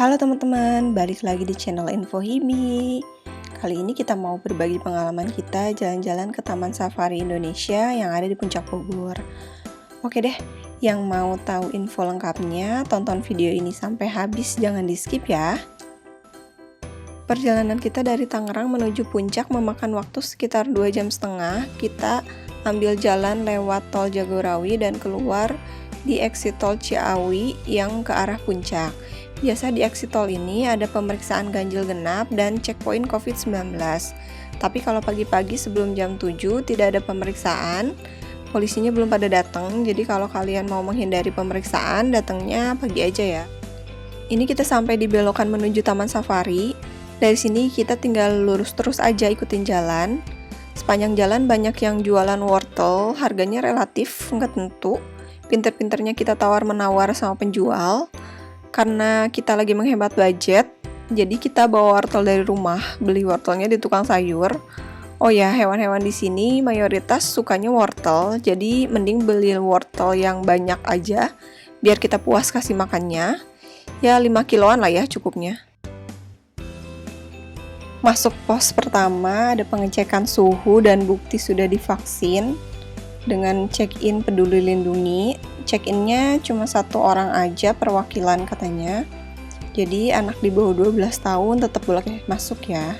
Halo teman-teman, balik lagi di channel Info Hibi. Kali ini kita mau berbagi pengalaman kita jalan-jalan ke Taman Safari Indonesia yang ada di Puncak Bogor. Oke deh, yang mau tahu info lengkapnya, tonton video ini sampai habis, jangan di-skip ya. Perjalanan kita dari Tangerang menuju Puncak memakan waktu sekitar 2,5 jam. Kita ambil jalan lewat Tol Jagorawi dan keluar di exit Tol Ciawi yang ke arah Puncak. Biasa di exit tol ini ada pemeriksaan ganjil genap dan checkpoint COVID-19. Tapi kalau pagi-pagi sebelum jam 7 tidak ada pemeriksaan, polisinya belum pada datang. Jadi kalau kalian mau menghindari pemeriksaan, datangnya pagi aja ya. Ini kita sampai di belokan menuju Taman Safari. Dari sini kita tinggal lurus terus aja ikutin jalan. Sepanjang jalan banyak yang jualan wortel, harganya relatif nggak tentu. Pinter-pinternya kita tawar-menawar sama penjual. Karena kita lagi menghemat budget, jadi kita bawa wortel dari rumah, beli wortelnya di tukang sayur. Oh ya, hewan-hewan di sini mayoritas sukanya wortel, jadi mending beli wortel yang banyak aja, biar kita puas kasih makannya. Ya 5 kiloan lah ya cukupnya. Masuk pos pertama, ada pengecekan suhu dan bukti sudah divaksin. Dengan check-in Peduli Lindungi, check-innya cuma 1 orang aja perwakilan katanya. Jadi anak di bawah 12 tahun tetap boleh masuk ya.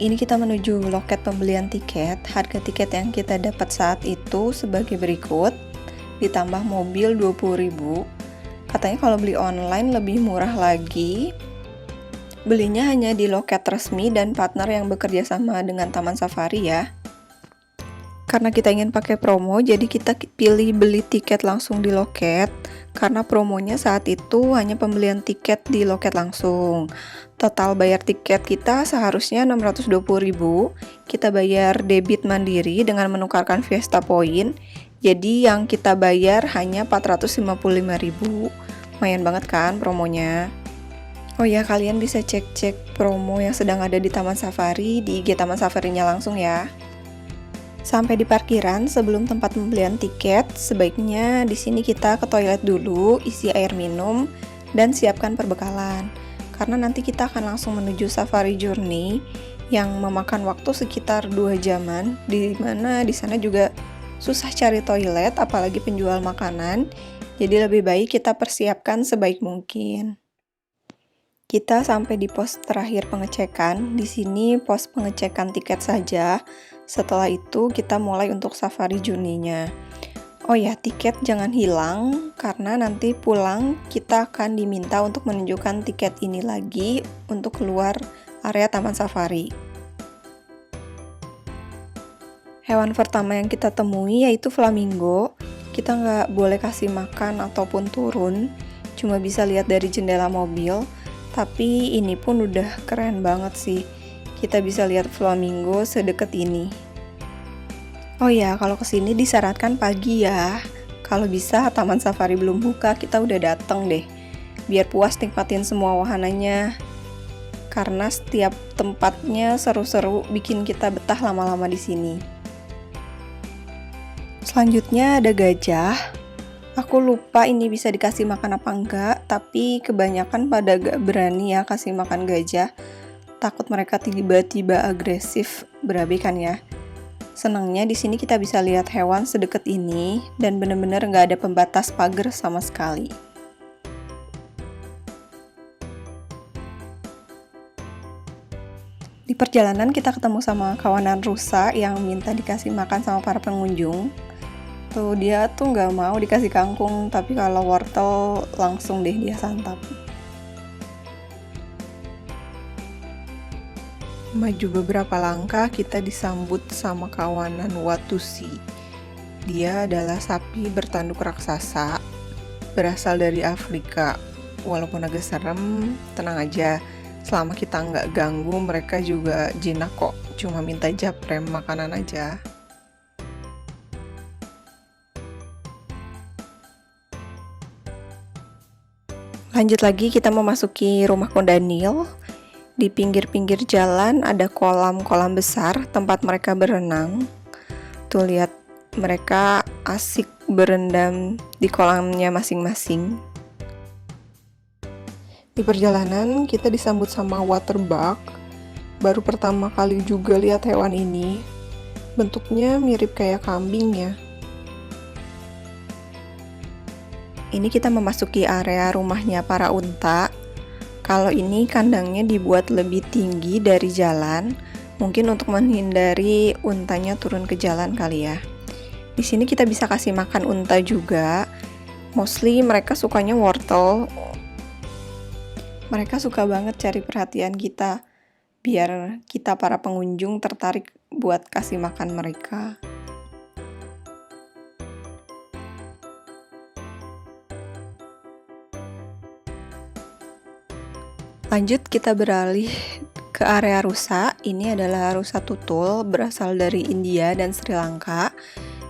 Ini kita menuju loket pembelian tiket. Harga tiket yang kita dapat saat itu sebagai berikut. Ditambah mobil 20.000. Katanya kalau beli online lebih murah lagi. Belinya hanya di loket resmi dan partner yang bekerja sama dengan Taman Safari ya. Karena kita ingin pakai promo, jadi kita pilih beli tiket langsung di loket. Karena promonya saat itu hanya pembelian tiket di loket langsung. Total bayar tiket kita seharusnya 620.000. Kita bayar debit mandiri dengan menukarkan Fiesta Point. Jadi yang kita bayar hanya 455.000. Lumayan banget kan promonya. Oh ya, kalian bisa cek-cek promo yang sedang ada di Taman Safari di IG Taman Safarinya langsung ya. Sampai di parkiran, sebelum tempat pembelian tiket, sebaiknya di sini kita ke toilet dulu, isi air minum, dan siapkan perbekalan. Karena nanti kita akan langsung menuju Safari Journey yang memakan waktu sekitar 2 jaman, di mana di sana juga susah cari toilet, apalagi penjual makanan. Jadi lebih baik kita persiapkan sebaik mungkin. Kita sampai di pos terakhir pengecekan. Di sini pos pengecekan tiket saja. Setelah itu kita mulai untuk Safari Journey-nya. Oh ya, tiket jangan hilang karena nanti pulang kita akan diminta untuk menunjukkan tiket ini lagi untuk keluar area Taman Safari. Hewan pertama yang kita temui yaitu flamingo. Kita nggak boleh kasih makan ataupun turun, cuma bisa lihat dari jendela mobil. Tapi ini pun udah keren banget sih. Kita bisa lihat flamingo sedekat ini. Oh ya, kalau kesini disyaratkan pagi ya. Kalau bisa Taman Safari belum buka, kita udah dateng deh. Biar puas nikmatin semua wahananya. Karena setiap tempatnya seru-seru, bikin kita betah lama-lama di sini. Selanjutnya ada gajah. Aku lupa ini bisa dikasih makan apa enggak, tapi kebanyakan pada gak berani ya kasih makan gajah. Takut mereka tiba-tiba agresif, berabe kan ya. Senangnya di sini kita bisa lihat hewan sedekat ini dan bener-bener nggak ada pembatas pagar sama sekali. Di perjalanan kita ketemu sama kawanan rusa yang minta dikasih makan sama para pengunjung. Tuh dia tuh nggak mau dikasih kangkung, tapi kalau wortel langsung deh dia santap. Maju beberapa langkah kita disambut sama kawanan Watusi. Dia adalah sapi bertanduk raksasa, berasal dari Afrika. Walaupun agak serem, tenang aja. Selama kita nggak ganggu, mereka juga jinak kok. Cuma minta japrem makanan aja. Lanjut lagi, kita memasuki rumah Kondanil. Di pinggir-pinggir jalan ada kolam-kolam besar tempat mereka berenang. Tuh lihat, mereka asik berendam di kolamnya masing-masing. Di perjalanan kita disambut sama waterbug. Baru pertama kali juga lihat hewan ini. Bentuknya mirip kayak kambing ya. Ini kita memasuki area rumahnya para unta. Kalau ini kandangnya dibuat lebih tinggi dari jalan, mungkin untuk menghindari untanya turun ke jalan kali ya. Di sini kita bisa kasih makan unta juga. Mostly mereka sukanya wortel. Mereka suka banget cari perhatian kita, biar kita para pengunjung tertarik buat kasih makan mereka. Lanjut kita beralih ke area rusa. Ini adalah rusa tutul, berasal dari India dan Sri Lanka.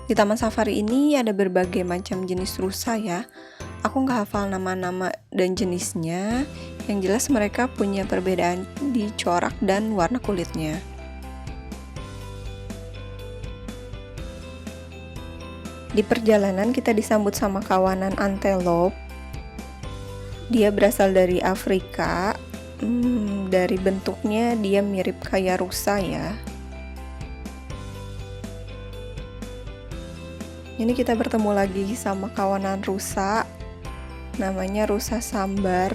Di Taman Safari ini ada berbagai macam jenis rusa ya. Aku nggak hafal nama-nama dan jenisnya. Yang jelas mereka punya perbedaan di corak dan warna kulitnya. Di perjalanan kita disambut sama kawanan antelope. Dia berasal dari Afrika. Dari bentuknya dia mirip kayak rusa ya. Ini kita bertemu lagi sama kawanan rusa. Namanya rusa sambar.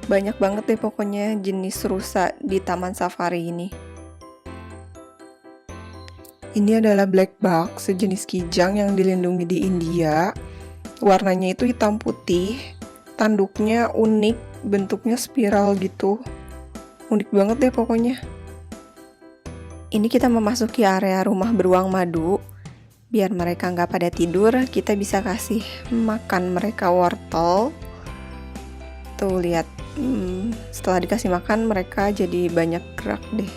Banyak banget deh pokoknya jenis rusa di Taman Safari ini. Ini adalah black buck, sejenis kijang yang dilindungi di India. Warnanya itu hitam putih. Tanduknya unik, bentuknya spiral gitu. Unik banget deh pokoknya. Ini kita memasuki area rumah beruang madu. Biar mereka nggak pada tidur, kita bisa kasih makan mereka wortel. Tuh lihat, setelah dikasih makan mereka jadi banyak gerak deh.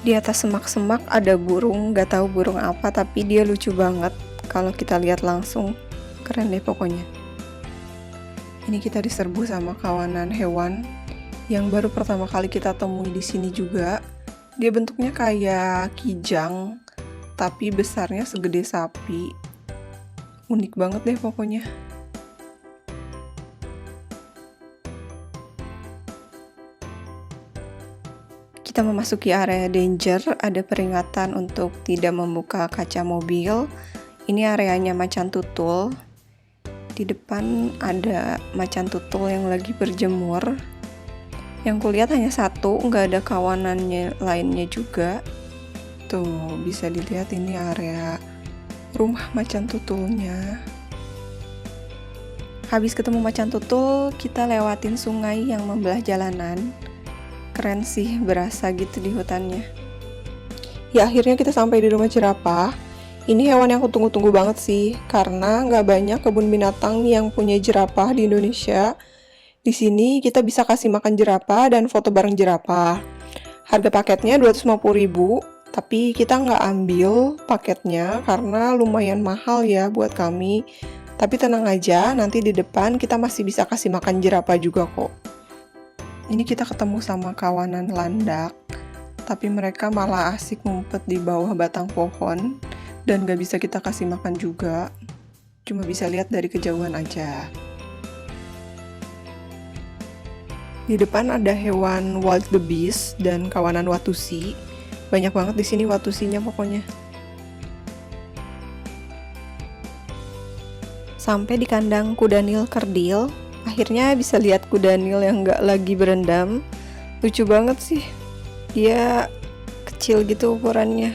Di atas semak-semak ada burung, nggak tahu burung apa, tapi dia lucu banget. Kalau kita lihat langsung, keren deh pokoknya. Ini kita diserbu sama kawanan hewan yang baru pertama kali kita temui di sini juga. Dia bentuknya kayak kijang, tapi besarnya segede sapi. Unik banget deh pokoknya. Kita memasuki area danger, ada peringatan untuk tidak membuka kaca mobil. Ini areanya macan tutul. Di depan ada macan tutul yang lagi berjemur. Yang kulihat hanya satu, nggak ada kawanannya lainnya juga. Tuh, bisa dilihat ini area rumah macan tutulnya. Habis ketemu macan tutul, kita lewatin sungai yang membelah jalanan. Keren sih, berasa gitu di hutannya. Ya akhirnya kita sampai di rumah jerapah. Ini hewan yang aku tunggu-tunggu banget sih, karena nggak banyak kebun binatang yang punya jerapah di Indonesia. Di sini kita bisa kasih makan jerapah dan foto bareng jerapah. Harga paketnya 250.000, tapi kita nggak ambil paketnya karena lumayan mahal ya buat kami. Tapi tenang aja, nanti di depan kita masih bisa kasih makan jerapah juga kok. Ini kita ketemu sama kawanan landak, tapi mereka malah asik ngumpet di bawah batang pohon dan gak bisa kita kasih makan juga. Cuma bisa lihat dari kejauhan aja. Di depan ada hewan wild the beast dan kawanan watusi. Banyak banget di sini watusinya pokoknya. Sampai di kandang kuda nil kerdil. Akhirnya bisa lihat kuda nil yang gak lagi berendam. Lucu banget sih. Dia kecil gitu ukurannya.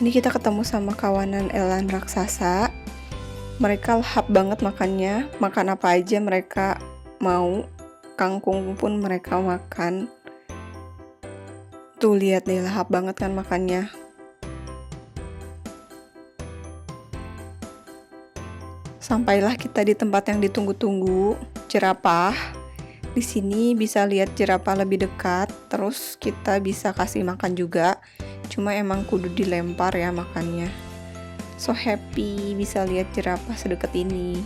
Ini kita ketemu sama kawanan elan raksasa. Mereka lahap banget makannya. Makan apa aja mereka mau. Kangkung pun mereka makan. Tuh lihat deh, lahap banget kan makannya. Sampailah kita di tempat yang ditunggu-tunggu, jerapah. Di sini bisa lihat jerapah lebih dekat, terus kita bisa kasih makan juga. Cuma emang kudu dilempar ya makannya. So happy bisa lihat jerapah sedekat ini.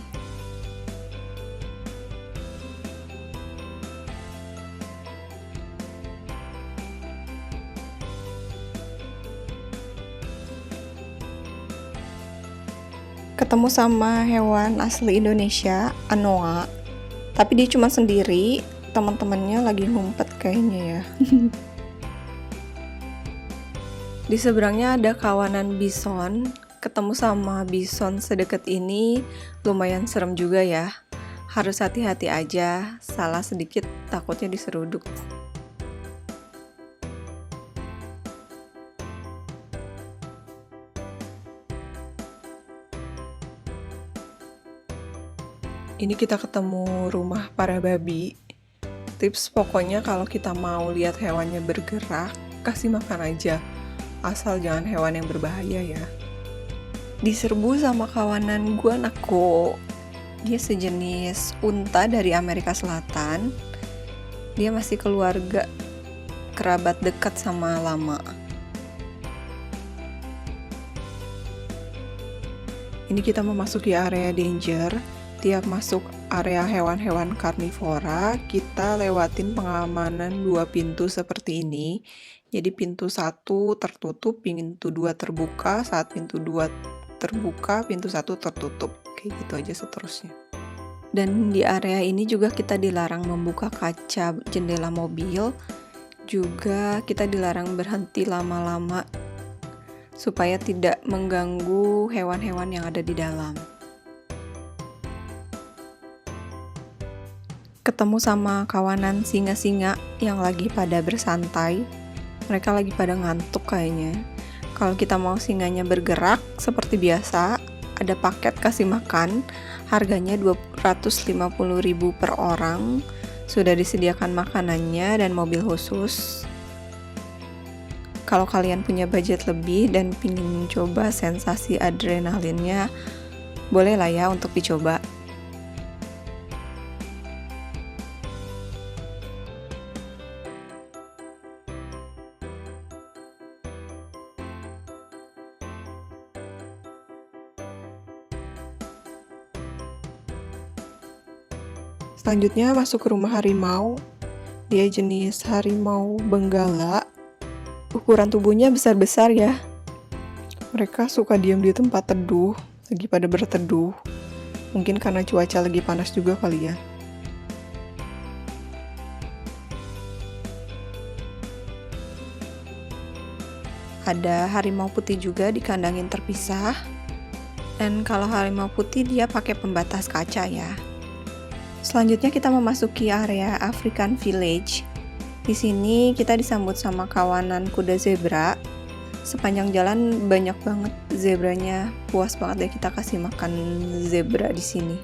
Ketemu sama hewan asli Indonesia, anoa. Tapi dia cuma sendiri, teman-temannya lagi ngumpet kayaknya ya. Di seberangnya ada kawanan bison. Ketemu sama bison sedekat ini lumayan serem juga ya. Harus hati-hati aja, salah sedikit takutnya diseruduk. Ini kita ketemu rumah para babi. Tips pokoknya kalau kita mau lihat hewannya bergerak, kasih makan aja. Asal jangan hewan yang berbahaya ya. Diserbu sama kawanan guanaco. Dia sejenis unta dari Amerika Selatan. Dia masih keluarga kerabat dekat sama lama. Ini kita memasuki area danger. Tiap masuk area hewan-hewan karnivora, kita lewatin pengamanan 2 pintu seperti ini. Jadi pintu 1 tertutup, pintu 2 terbuka, saat pintu 2 terbuka, pintu 1 tertutup. Kayak gitu aja seterusnya. Dan di area ini juga kita dilarang membuka kaca jendela mobil. Juga kita dilarang berhenti lama-lama supaya tidak mengganggu hewan-hewan yang ada di dalam. Ketemu sama kawanan singa-singa yang lagi pada bersantai. Mereka lagi pada ngantuk kayaknya. Kalau kita mau singanya bergerak seperti biasa, ada paket kasih makan. Harganya 250.000 per orang. Sudah disediakan makanannya dan mobil khusus. Kalau kalian punya budget lebih dan pingin coba sensasi adrenalinnya, boleh lah ya untuk dicoba. Selanjutnya masuk ke rumah harimau. Dia jenis harimau benggala. Ukuran tubuhnya besar-besar ya. Mereka suka diam di tempat teduh, lagi pada berteduh. Mungkin karena cuaca lagi panas juga kali ya. Ada harimau putih juga di kandang yang terpisah. Dan kalau harimau putih dia pakai pembatas kaca ya. Selanjutnya kita memasuki area African Village. Di sini kita disambut sama kawanan kuda zebra. Sepanjang jalan banyak banget zebranya. Puas banget deh kita kasih makan zebra di sini.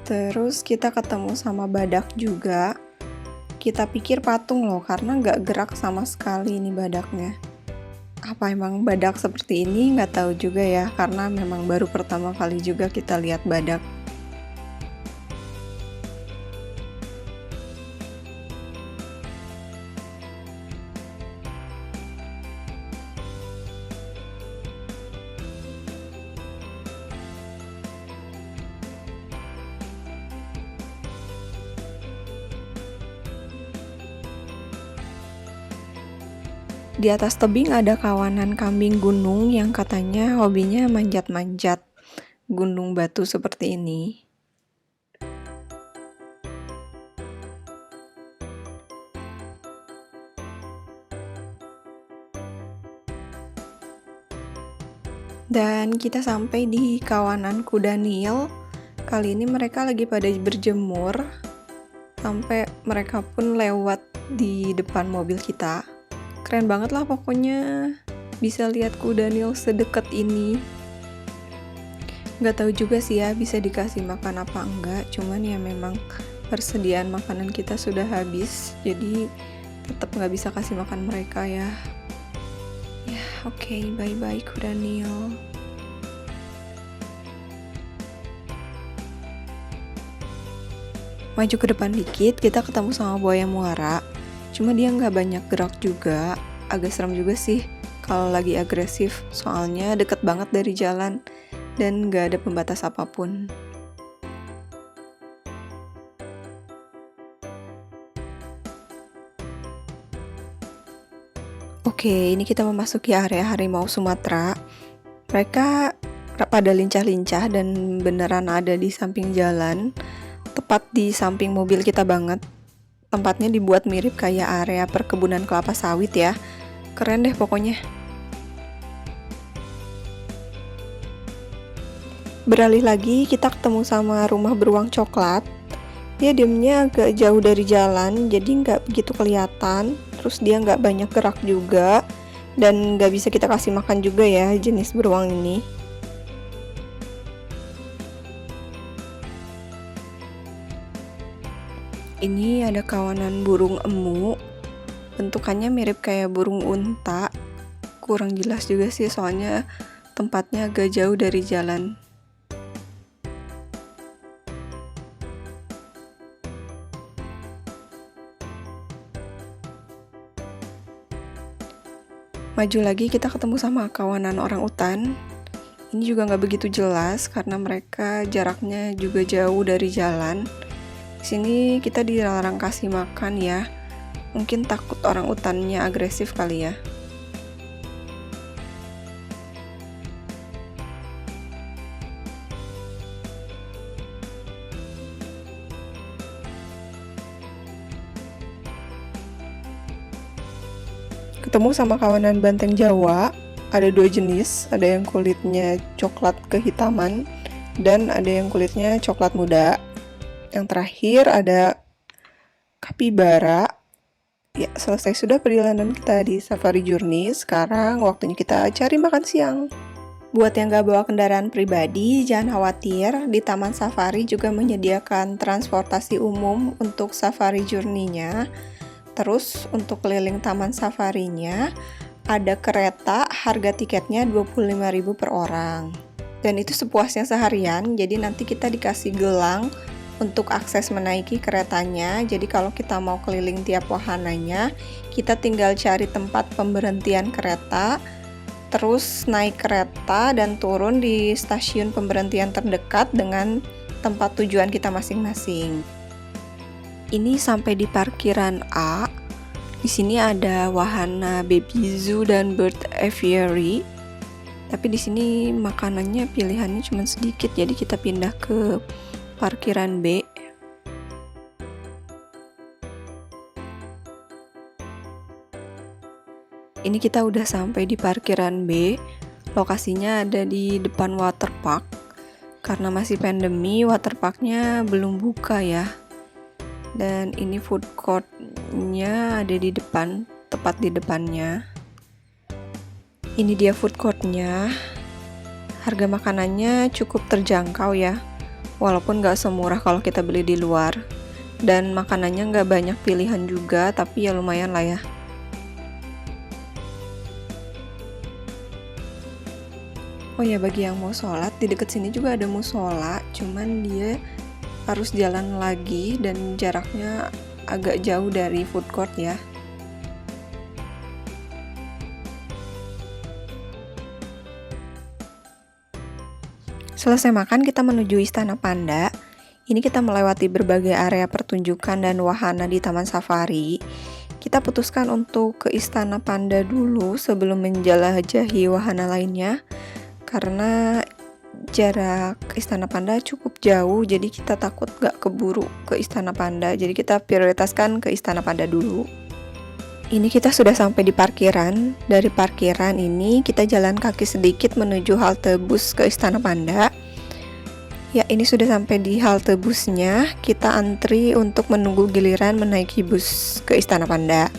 Terus kita ketemu sama badak juga. Kita pikir patung loh, karena nggak gerak sama sekali ini badaknya. Apa emang badak seperti ini? Nggak tahu juga ya, karena memang baru pertama kali juga kita lihat badak. Di atas tebing ada kawanan kambing gunung yang katanya hobinya manjat-manjat gunung batu seperti ini. Dan kita sampai di kawanan kuda Nil. Kali ini mereka lagi pada berjemur. Sampai mereka pun lewat di depan mobil kita. Keren banget lah pokoknya, bisa lihat kuda Nil sedekat ini. Nggak tahu juga sih ya bisa dikasih makan apa enggak, cuman ya memang persediaan makanan kita sudah habis, jadi tetap nggak bisa kasih makan mereka ya. Ya oke, bye-bye kuda Nil. Maju ke depan dikit, kita ketemu sama buaya muara. Cuma dia nggak banyak gerak juga, agak serem juga sih kalau lagi agresif, soalnya deket banget dari jalan dan nggak ada pembatas apapun. Oke, ini kita memasuki area harimau Sumatera. Mereka pada lincah-lincah dan beneran ada di samping jalan, tepat di samping mobil kita banget. Tempatnya dibuat mirip kayak area perkebunan kelapa sawit ya. Keren deh pokoknya. Beralih lagi, kita ketemu sama rumah beruang coklat. Dia diemnya agak jauh dari jalan, jadi nggak begitu kelihatan. Terus dia nggak banyak gerak juga, dan nggak bisa kita kasih makan juga ya jenis beruang ini. Ini ada kawanan burung emu, bentukannya mirip kayak burung unta. Kurang jelas juga sih soalnya tempatnya agak jauh dari jalan. Maju lagi kita ketemu sama kawanan orang utan. Ini juga nggak begitu jelas karena mereka jaraknya juga jauh dari jalan. Di sini kita dilarang kasih makan ya. Mungkin takut orang utannya agresif kali ya. Ketemu sama kawanan banteng Jawa, ada dua jenis, ada yang kulitnya coklat kehitaman dan ada yang kulitnya coklat muda. Yang terakhir ada kapibara. Ya, selesai sudah perjalanan kita di Safari Journey. Sekarang waktunya kita cari makan siang. Buat yang gak bawa kendaraan pribadi, jangan khawatir, di Taman Safari juga menyediakan transportasi umum untuk Safari Journey-nya. Terus untuk keliling Taman Safarinya ada kereta, harga tiketnya 25.000 per orang. Dan itu sepuasnya seharian, jadi nanti kita dikasih gelang untuk akses menaiki keretanya. Jadi kalau kita mau keliling tiap wahananya, kita tinggal cari tempat pemberhentian kereta, terus naik kereta dan turun di stasiun pemberhentian terdekat dengan tempat tujuan kita masing-masing. Ini sampai di parkiran A. Di sini ada wahana baby zoo dan bird aviary. Tapi di sini makanannya pilihannya cuma sedikit, jadi kita pindah ke parkiran B. Ini kita udah sampai di parkiran B. Lokasinya ada di depan waterpark. Karena masih pandemi, waterparknya belum buka ya. Dan ini food court-nya ada di depan, tepat di depannya. Ini dia food court-nya. Harga makanannya cukup terjangkau ya, walaupun gak semurah kalau kita beli di luar. Dan makanannya gak banyak pilihan juga, tapi ya lumayan lah ya. Oh ya, bagi yang mau sholat, di deket sini juga ada musola, cuman dia harus jalan lagi dan jaraknya agak jauh dari food court ya. Selesai makan, kita menuju Istana Panda. Ini kita melewati berbagai area pertunjukan dan wahana di Taman Safari. Kita putuskan untuk ke Istana Panda dulu sebelum menjelajahi wahana lainnya, karena jarak Istana Panda cukup jauh, jadi kita takut gak keburu ke Istana Panda, jadi kita prioritaskan ke Istana Panda dulu. Ini kita sudah sampai di parkiran. Dari parkiran ini kita jalan kaki sedikit menuju halte bus ke Istana Panda. Ya, ini sudah sampai di halte busnya. Kita antri untuk menunggu giliran menaiki bus ke Istana Panda.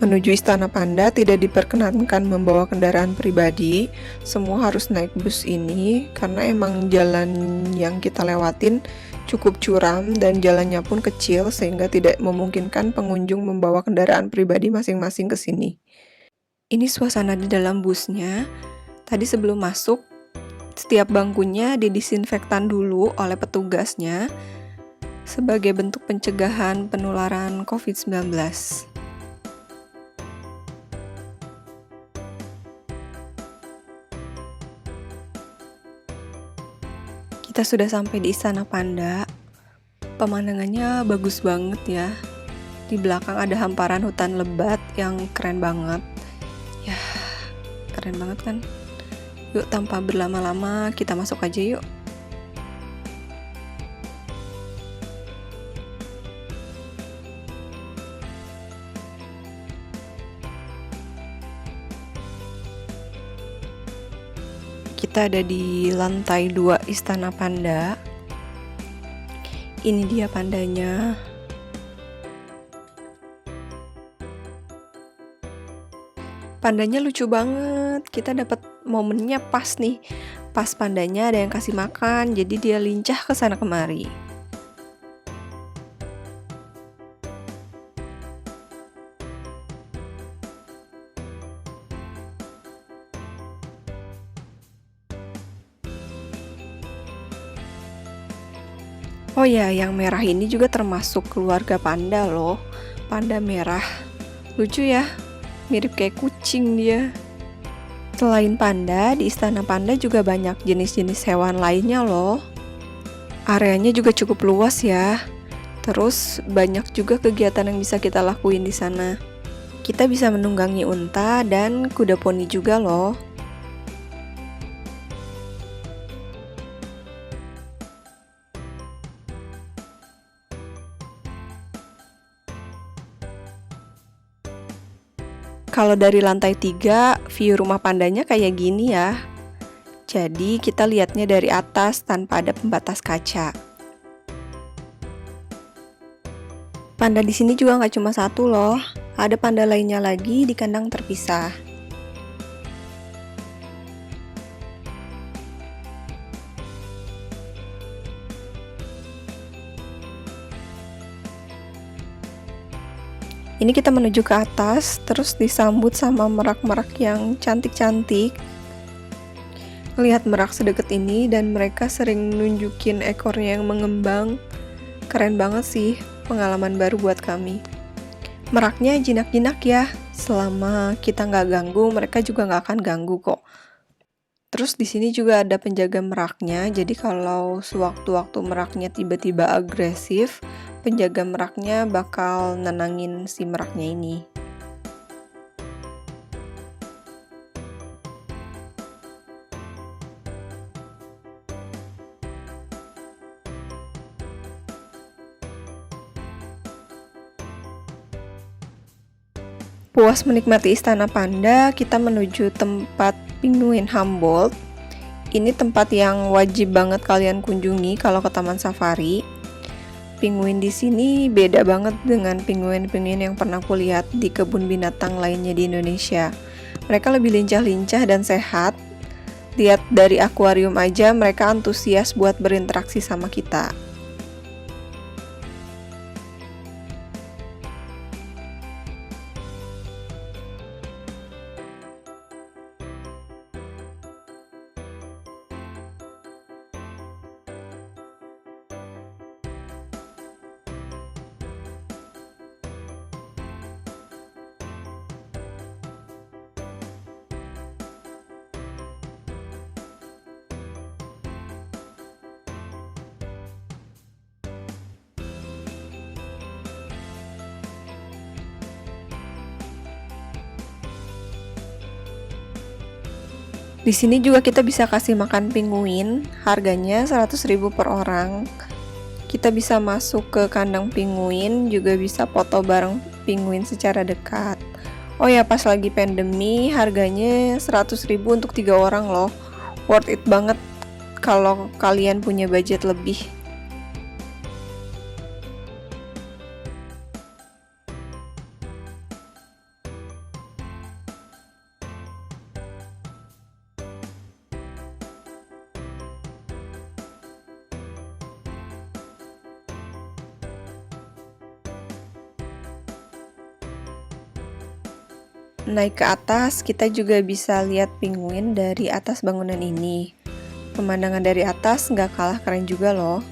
Menuju Istana Panda tidak diperkenankan membawa kendaraan pribadi, semua harus naik bus ini karena emang jalan yang kita lewatin cukup curam dan jalannya pun kecil sehingga tidak memungkinkan pengunjung membawa kendaraan pribadi masing-masing ke sini. Ini suasana di dalam busnya. Tadi sebelum masuk, setiap bangkunya didisinfektan dulu oleh petugasnya sebagai bentuk pencegahan penularan COVID-19. Kita sudah sampai di Istana Panda. Pemandangannya bagus banget ya. Di belakang ada hamparan hutan lebat yang keren banget. Ya, keren banget kan? Yuk, tanpa berlama-lama kita masuk aja yuk. Kita ada di lantai 2 Istana Panda. Ini dia pandanya. Pandanya lucu banget. Kita dapat momennya pas nih. Pas pandanya ada yang kasih makan, jadi dia lincah ke sana kemari. Oh ya, yang merah ini juga termasuk keluarga panda loh. Panda merah. Lucu ya, mirip kayak kucing dia. Selain panda, di Istana Panda juga banyak jenis-jenis hewan lainnya loh. Areanya juga cukup luas ya. Terus banyak juga kegiatan yang bisa kita lakuin di sana. Kita bisa menunggangi unta dan kuda poni juga loh. Kalau dari lantai 3, view rumah pandanya kayak gini ya. Jadi kita lihatnya dari atas tanpa ada pembatas kaca. Panda di sini juga nggak cuma satu loh. Ada panda lainnya lagi di kandang terpisah. Ini kita menuju ke atas, terus disambut sama merak-merak yang cantik-cantik. Lihat merak sedekat ini dan mereka sering nunjukin ekornya yang mengembang. Keren banget sih, pengalaman baru buat kami. Meraknya jinak-jinak ya, selama kita nggak ganggu, mereka juga nggak akan ganggu kok. Terus di sini juga ada penjaga meraknya, jadi kalau sewaktu-waktu meraknya tiba-tiba agresif, penjaga meraknya bakal nenangin si meraknya ini. Puas menikmati Istana Panda, kita menuju tempat Penguin Humboldt. Ini tempat yang wajib banget kalian kunjungi kalau ke Taman Safari. Penguin di sini beda banget dengan penguin-penguin yang pernah kulihat di kebun binatang lainnya di Indonesia. Mereka lebih lincah-lincah dan sehat. Lihat dari akuarium aja mereka antusias buat berinteraksi sama kita. Di sini juga kita bisa kasih makan penguin, harganya 100.000 per orang. Kita bisa masuk ke kandang penguin, juga bisa foto bareng penguin secara dekat. Oh ya, pas lagi pandemi, harganya 100.000 untuk 3 orang loh. Worth it banget kalau kalian punya budget lebih. Naik ke atas, kita juga bisa lihat penguin dari atas bangunan ini. Pemandangan dari atas nggak kalah keren juga loh.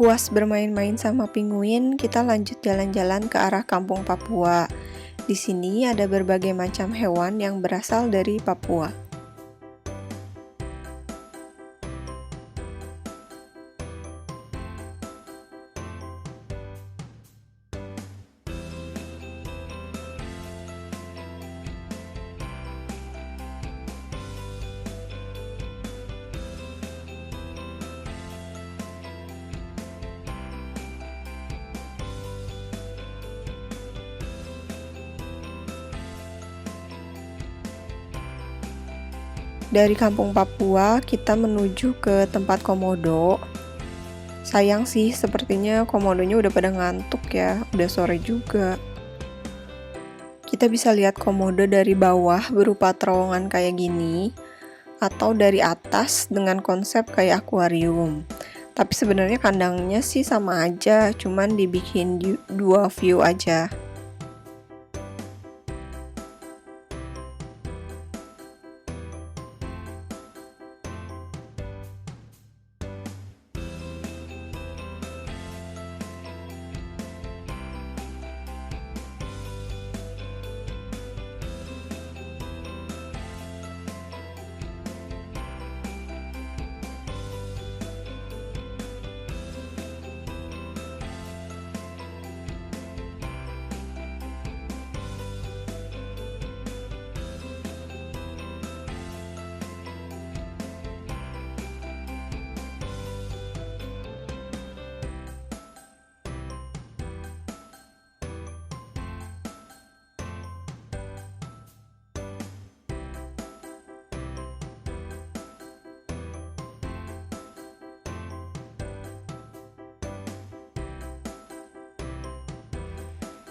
Puas bermain-main sama penguin, kita lanjut jalan-jalan ke arah Kampung Papua. Di sini ada berbagai macam hewan yang berasal dari Papua. Dari Kampung Papua, kita menuju ke tempat komodo. Sayang sih, sepertinya komodonya udah pada ngantuk ya, udah sore juga. Kita bisa lihat komodo dari bawah berupa terowongan kayak gini, atau dari atas dengan konsep kayak akuarium. Tapi sebenarnya kandangnya sih sama aja, cuman dibikin dua view aja.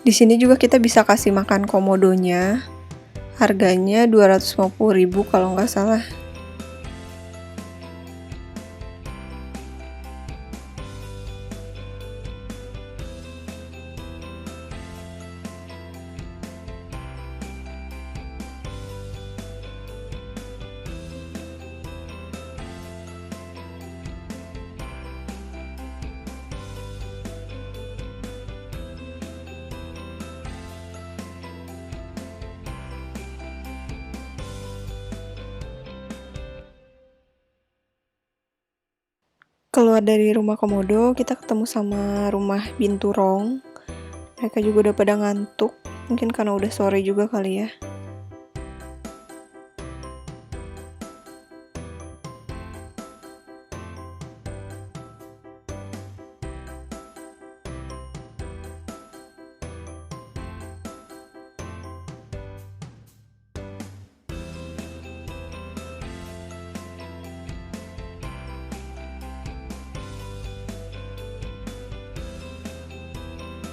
Di sini juga kita bisa kasih makan komodonya. Harganya 250.000 kalau nggak salah. Keluar dari rumah komodo, kita ketemu sama rumah binturong. Mereka juga udah pada ngantuk, mungkin karena udah sore juga kali ya.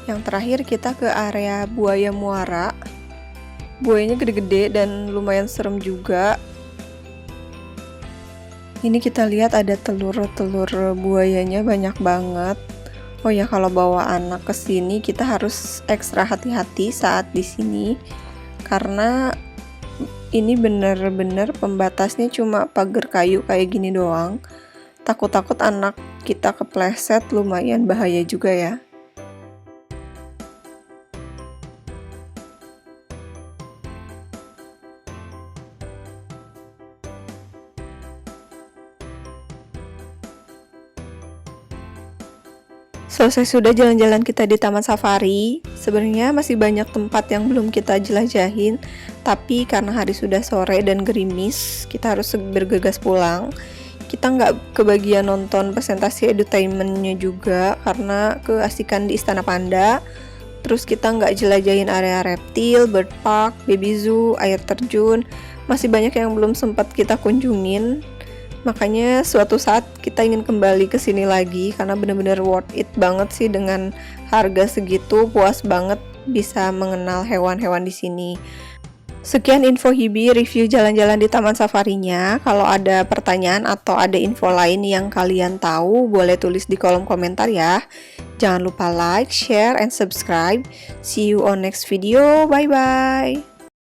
Yang terakhir kita ke area buaya muara. Buayanya gede-gede dan lumayan serem juga. Ini kita lihat ada telur-telur buayanya banyak banget. Oh ya, kalau bawa anak ke sini kita harus ekstra hati-hati saat di sini karena ini bener-bener pembatasnya cuma pagar kayu kayak gini doang. Takut-takut anak kita kepleset, lumayan bahaya juga ya. Selesai sudah jalan-jalan kita di Taman Safari. Sebenarnya masih banyak tempat yang belum kita jelajahin, tapi karena hari sudah sore dan gerimis, kita harus bergegas pulang. Kita nggak kebagian nonton presentasi edutainmentnya juga karena keasikan di Istana Panda. Terus kita nggak jelajahin area reptil, bird park, baby zoo, air terjun. Masih banyak yang belum sempat kita kunjungin. Makanya suatu saat kita ingin kembali ke sini lagi karena benar-benar worth it banget sih dengan harga segitu, puas banget bisa mengenal hewan-hewan di sini. Sekian info Hibi review jalan-jalan di Taman Safarinya. Kalau ada pertanyaan atau ada info lain yang kalian tahu, boleh tulis di kolom komentar ya. Jangan lupa like, share, and subscribe. See you on next video. Bye-bye.